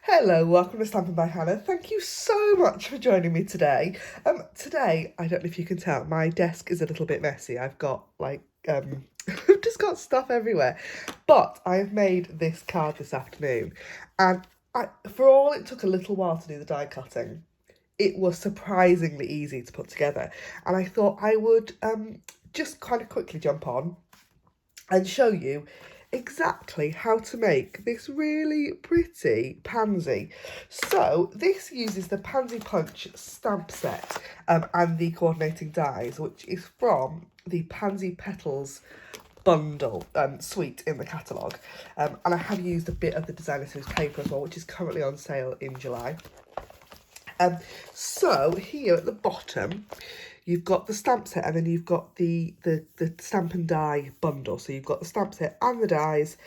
Hello, welcome to Stampin' by Hannah. Thank you so much for joining me today. Today, I don't know if you can tell, my desk is a little bit messy. I've got I've just got stuff everywhere. But I have made this card this afternoon, and for all it took a little while to do the die cutting, it was surprisingly easy to put together. And I thought I would just kind of quickly jump on and show you exactly how to make this really pretty pansy. So this uses the Pansy Punch stamp set and the coordinating dies, which is from the Pansy Petals bundle suite in the catalogue, and I have used a bit of the designer series paper as well, which is currently on sale in July. So here at the bottom, you've got the stamp set, and then you've got the stamp and die bundle. So you've got the stamp set and the dies,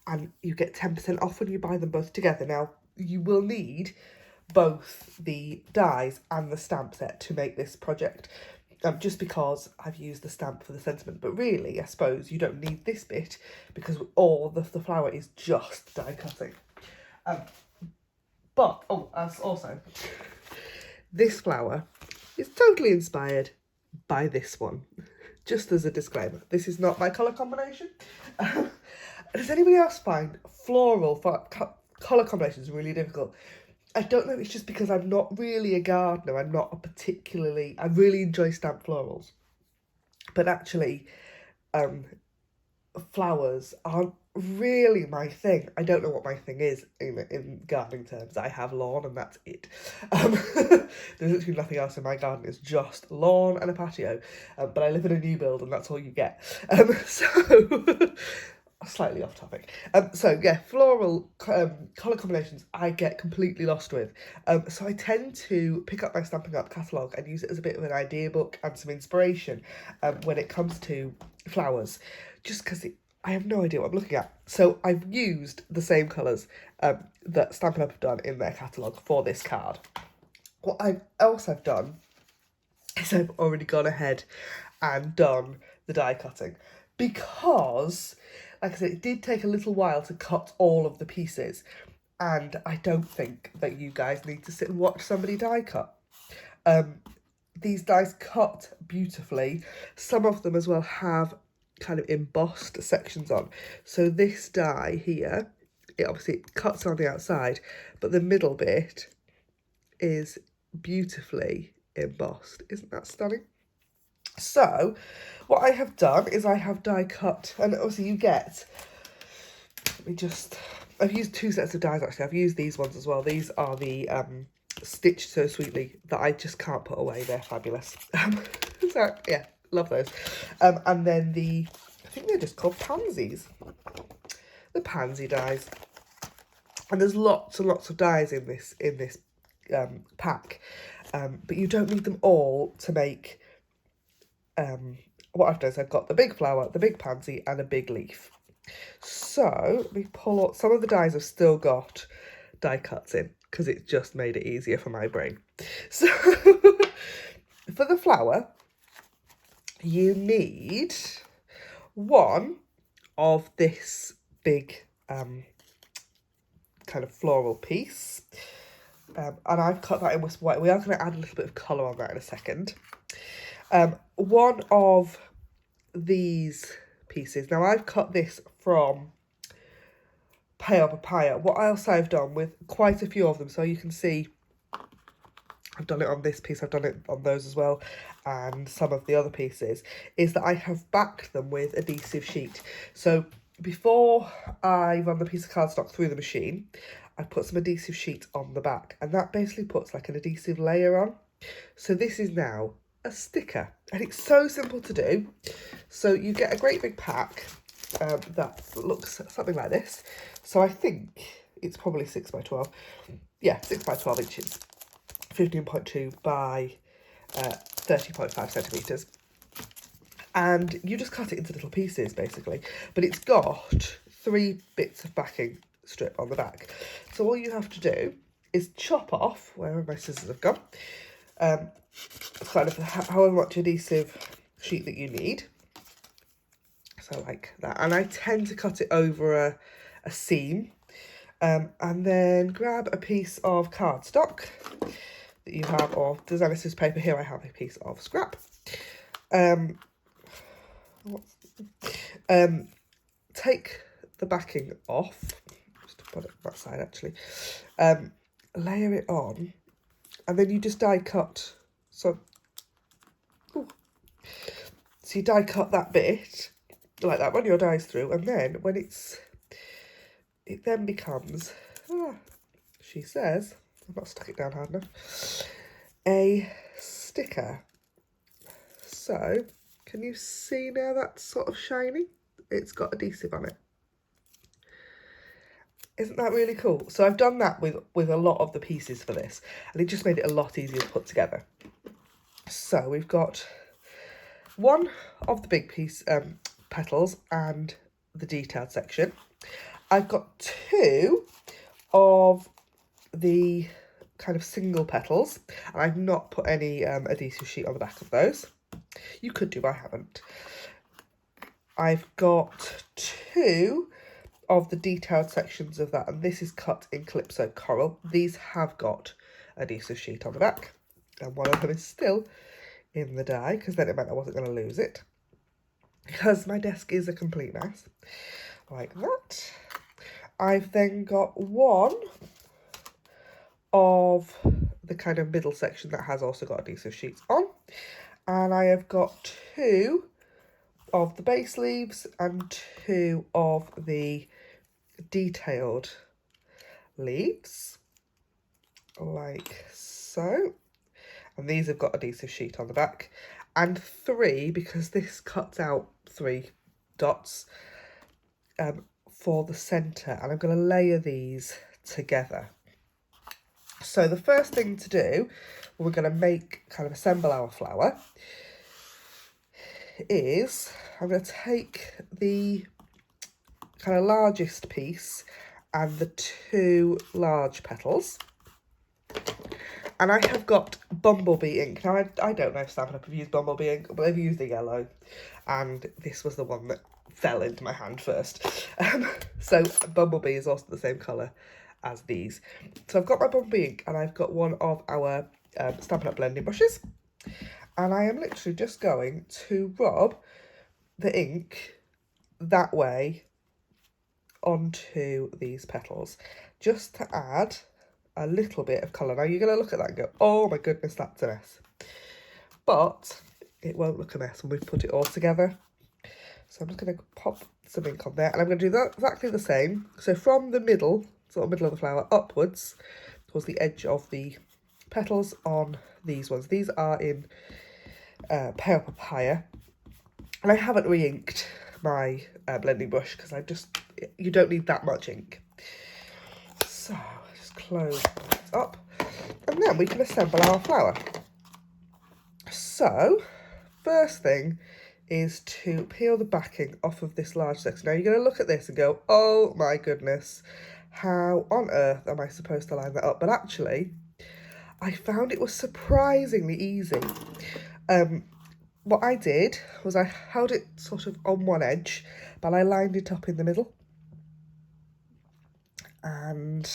and you get 10% off when you buy them both together. Now, you will need both the dies and the stamp set to make this project, just because I've used the stamp for the sentiment. But really, I suppose you don't need this bit because all the flower is just die cutting. But, also, this flower is totally inspired by this one. Just as a disclaimer, this is not my colour combination. Does anybody else find floral colour combinations really difficult? I don't know if it's just because I'm not really a gardener. I really enjoy stamped florals. But actually, flowers aren't really my thing. I don't know what my thing is in gardening terms. I have lawn and that's it. There's literally nothing else in my garden. It's just lawn and a patio. But I live in a new build and that's all you get. So slightly off topic. So yeah, floral colour combinations I get completely lost with. So I tend to pick up my Stampin' Up catalogue and use it as a bit of an idea book and some inspiration when it comes to flowers, just because I have no idea what I'm looking at. So I've used the same colours that Stampin' Up have done in their catalogue for this card. What else I've done is I've already gone ahead and done the die cutting, because, like I said, it did take a little while to cut all of the pieces, and I don't think that you guys need to sit and watch somebody die cut. These dies cut beautifully. Some of them as well have kind of embossed sections on. So this die here, it obviously cuts on the outside, but the middle bit is beautifully embossed. Isn't that stunning? So what I have done is I have die cut, and obviously you get, I've used two sets of dies actually. I've used these ones as well. These are the Stitched So Sweetly that I just can't put away. They're fabulous. So yeah, love those. And then I think they're just called pansies. The pansy dies. And there's lots and lots of dies in this pack. But you don't need them all to make what I've done is I've got the big flower, the big pansy, and a big leaf. So let me pull out. Some of the dies have still got die cuts in because it's just made it easier for my brain. So for the flower, you need one of this big kind of floral piece. And I've cut that in with white. We are going to add a little bit of colour on that in a second. One of these pieces. Now I've cut this from Pale Papaya. What else I've done with quite a few of them, so you can see I've done it on this piece, I've done it on those as well, and some of the other pieces, is that I have backed them with adhesive sheet. So before I run the piece of cardstock through the machine, I put some adhesive sheet on the back, and that basically puts like an adhesive layer on. So this is now a sticker, and it's so simple to do. So you get a great big pack that looks something like this. So I think it's probably 6 by 12. Yeah, 6 by 12 inches, 15.2 by 30.5 centimetres. And you just cut it into little pieces basically, but it's got 3 bits of backing strip on the back. So all you have to do is chop off, wherever my scissors have gone, kind of however much adhesive sheet that you need. So like that. And I tend to cut it over a seam And then grab a piece of cardstock that you have, or designer scissors paper. Here I have a piece of scrap. Take the backing off, just to put it on that side actually. Layer it on, and then you just die cut. So you die cut that bit like that, run your dies through, and then when it then becomes, she says, I've not stuck it down hard enough, a sticker. So can you see now that's sort of shiny? It's got adhesive on it. Isn't that really cool? So I've done that with a lot of the pieces for this, and it just made it a lot easier to put together. So we've got one of the big piece petals and the detailed section. I've got two of the kind of single petals, and I've not put any adhesive sheet on the back of those. You could do, I haven't. I've got two of the detailed sections of that, and this is cut in Calypso Coral. These have got adhesive sheet on the back, and one of them is still in the die, because then it meant I wasn't going to lose it, because my desk is a complete mess, like that. I've then got one of the kind of middle section that has also got adhesive sheets on, and I have got two of the base leaves and two of the detailed leaves, like so. And these have got adhesive sheet on the back, and three, because this cuts out 3 dots for the centre, and I'm going to layer these together. So the first thing to do, we're going to kind of assemble our flower, is I'm going to take the kind of largest piece and the 2 large petals, and I have got Bumblebee ink. Now, I don't know if Stampin' Up have used Bumblebee ink, but I've used the yellow, and this was the one that fell into my hand first. So Bumblebee is also the same colour as these. So I've got my Bumblebee ink, and I've got one of our Stampin' Up blending brushes, and I am literally just going to rub the ink that way onto these petals, just to add a little bit of colour. Now you're going to look at that and go, oh my goodness, that's a mess. But it won't look a mess when we've put it all together. So I'm just going to pop some ink on there, and I'm going to do that exactly the same. So from the middle, sort of middle of the flower, upwards towards the edge of the petals on these ones. These are in Pale Papaya, and I haven't re-inked my blending brush because you don't need that much ink. So just close that up, and then we can assemble our flower. So first thing is to peel the backing off of this large section. Now you're going to look at this and go, oh my goodness, how on earth am I supposed to line that up? But actually, I found it was surprisingly easy. What I did was I held it sort of on one edge, but I lined it up in the middle. And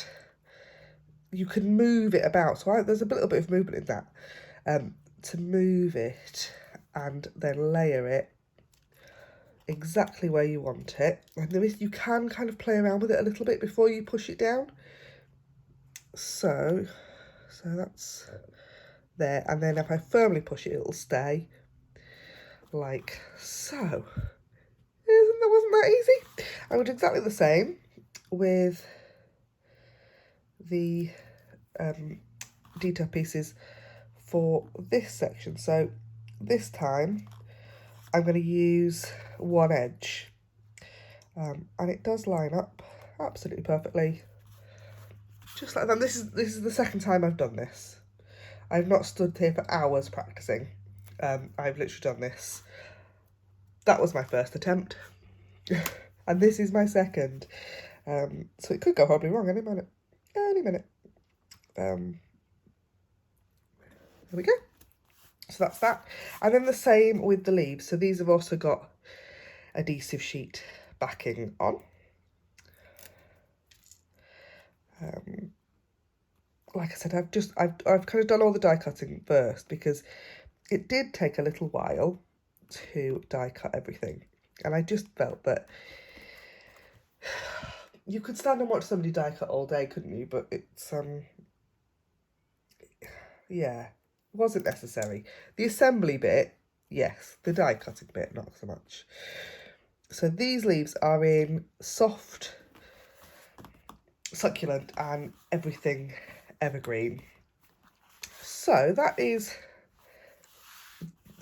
you can move it about. So there's a little bit of movement in that, to move it and then layer it exactly where you want it. And you can kind of play around with it a little bit before you push it down. So that's there. And then if I firmly push it, it'll stay like so. Wasn't that easy? I would do exactly the same with the detail pieces for this section. So this time I'm going to use one edge, and it does line up absolutely perfectly, just like that. This is the second time I've done this. I've not stood here for hours practicing. I've literally done this. That was my first attempt, and this is my second. So it could go horribly wrong any minute. There we go. So that's that. And then the same with the leaves. So these have also got adhesive sheet backing on. like I said, I've kind of done all the die cutting first because it did take a little while to die cut everything, and I just felt that you could stand and watch somebody die cut all day, couldn't you? But it's yeah, wasn't necessary. The assembly bit, yes. The die cutting bit, not so much. So these leaves are in soft, succulent, and everything evergreen. So that is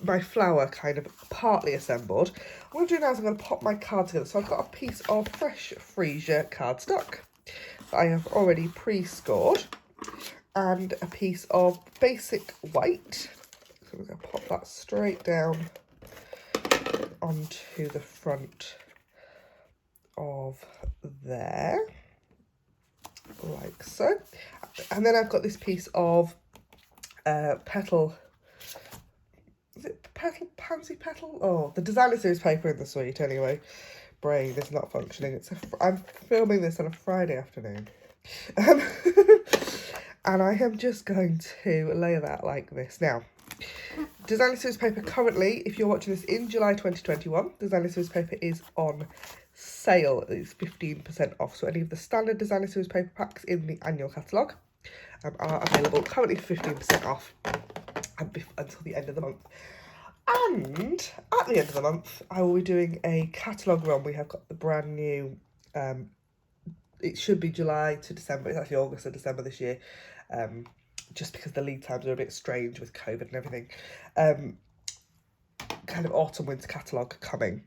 my flower kind of partly assembled. What I'm going to do now is I'm going to pop my card together. So I've got a piece of fresh freesia cardstock that I have already pre-scored, and a piece of basic white. So I'm going to pop that straight down onto the front of there, like so. And then I've got this piece of petal. Is it Pansy Petal? Oh, the designer series paper in the suite anyway. Brain is not functioning. I'm filming this on a Friday afternoon. And I am just going to layer that like this. Now, designer series paper currently, if you're watching this in July 2021, designer series paper is on sale. It's 15% off. So any of the standard designer series paper packs in the annual catalogue are available currently for 15% off until the end of the month. And at the end of the month, I will be doing a catalogue run. We have got the brand new, it should be July to December. It's actually August to December this year, just because the lead times are a bit strange with COVID and everything. Kind of autumn winter catalogue coming.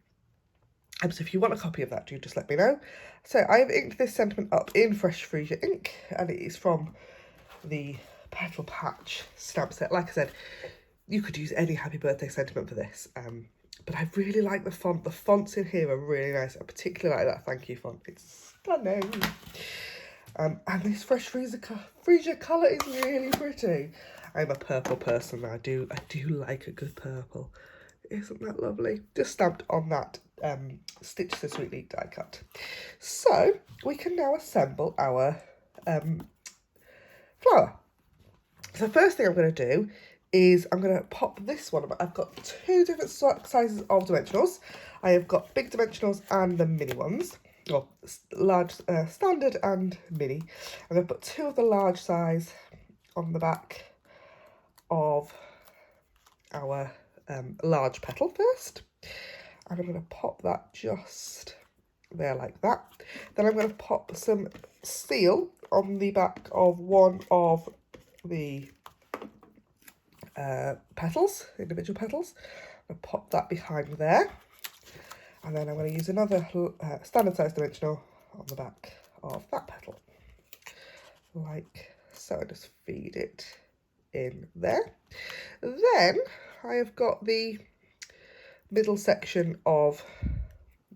So if you want a copy of that, do just let me know. So I have inked this sentiment up in Fresh Freesia ink, and it is from the Petal Patch stamp set. Like I said, you could use any happy birthday sentiment for this, but I really like the font. The fonts in here are really nice. I particularly like that thank you font. It's stunning. And this Fresh Freesia colour is really pretty. I'm a purple person. I do like a good purple. Isn't that lovely? Just stamped on that Stitch So Sweetly die cut. So we can now assemble our flower. So first thing I'm going to do is I'm going to pop this one. I've got two different sizes of dimensionals. I have got big dimensionals and the mini ones, or large, standard and mini. And I've got two of the large size on the back of our large petal first. And I'm going to pop that just there like that. Then I'm going to pop some seal on the back of one of the petals, individual petals. I'll pop that behind there, and then I'm going to use another standard size dimensional on the back of that petal, like so. I just feed it in there. Then I have got the middle section of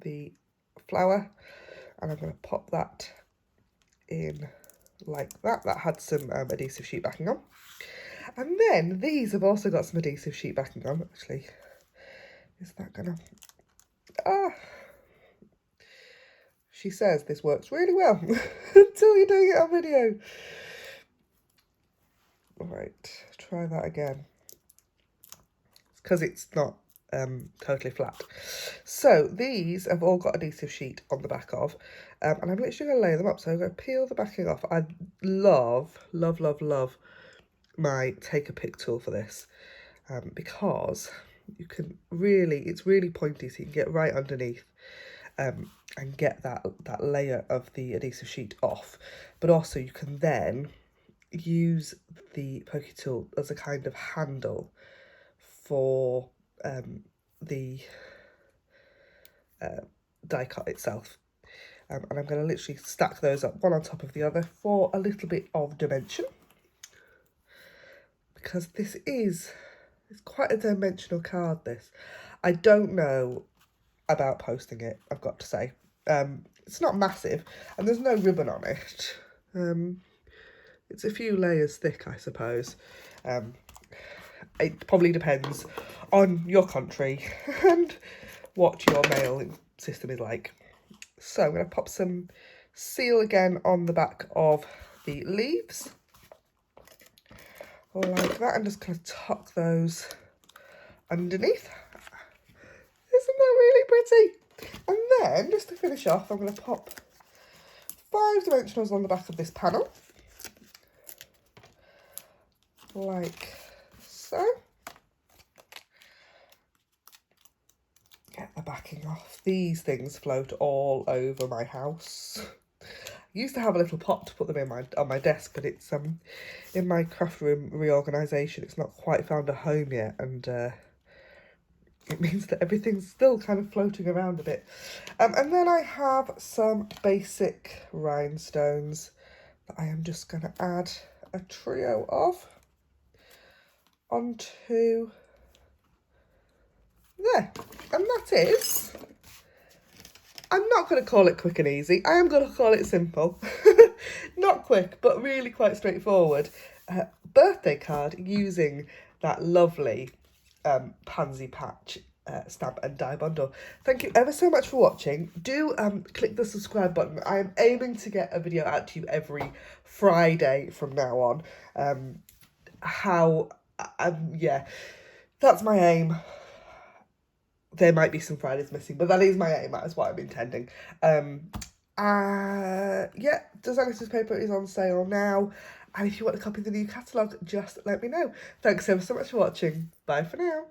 the flower, and I'm going to pop that in like that. That had some adhesive sheet backing on. And then these have also got some adhesive sheet backing on, actually. Is that gonna... She says this works really well until you're doing it on video. Right, try that again. It's because it's not totally flat. So these have all got adhesive sheet on the back of, and I'm literally going to lay them up. So I'm going to peel the backing off. I love my take a pick tool for this, because you can really, it's really pointy, so you can get right underneath and get that layer of the adhesive sheet off. But also you can then use the pokey tool as a kind of handle for the die cut itself. And I'm going to literally stack those up one on top of the other for a little bit of dimension, because this is, it's quite a dimensional card, this. I don't know about posting it, I've got to say. It's not massive, and there's no ribbon on it. It's a few layers thick, I suppose. It probably depends on your country and what your mail system is like. So I'm going to pop some seal again on the back of the leaves. Like that, and just kind of tuck those underneath. Isn't that really pretty? And then, just to finish off, I'm going to pop 5 dimensionals on the back of this panel. Like so. Get the backing off. These things float all over my house. I used to have a little pot to put them in on my desk, but it's in my craft room reorganisation. It's not quite found a home yet, and it means that everything's still kind of floating around a bit. And then I have some basic rhinestones that I am just going to add a trio of onto there. And that is, I'm not going to call it quick and easy. I am going to call it simple. Not quick, but really quite straightforward. Birthday card using that lovely Pansy Patch stamp and die bundle. Thank you ever so much for watching. Do click the subscribe button. I am aiming to get a video out to you every Friday from now on. Yeah, that's my aim. There might be some Fridays missing, but that is my aim. That is what I'm intending. Yeah, Designer's paper is on sale now. And if you want to copy the new catalogue, just let me know. Thanks ever so much for watching. Bye for now.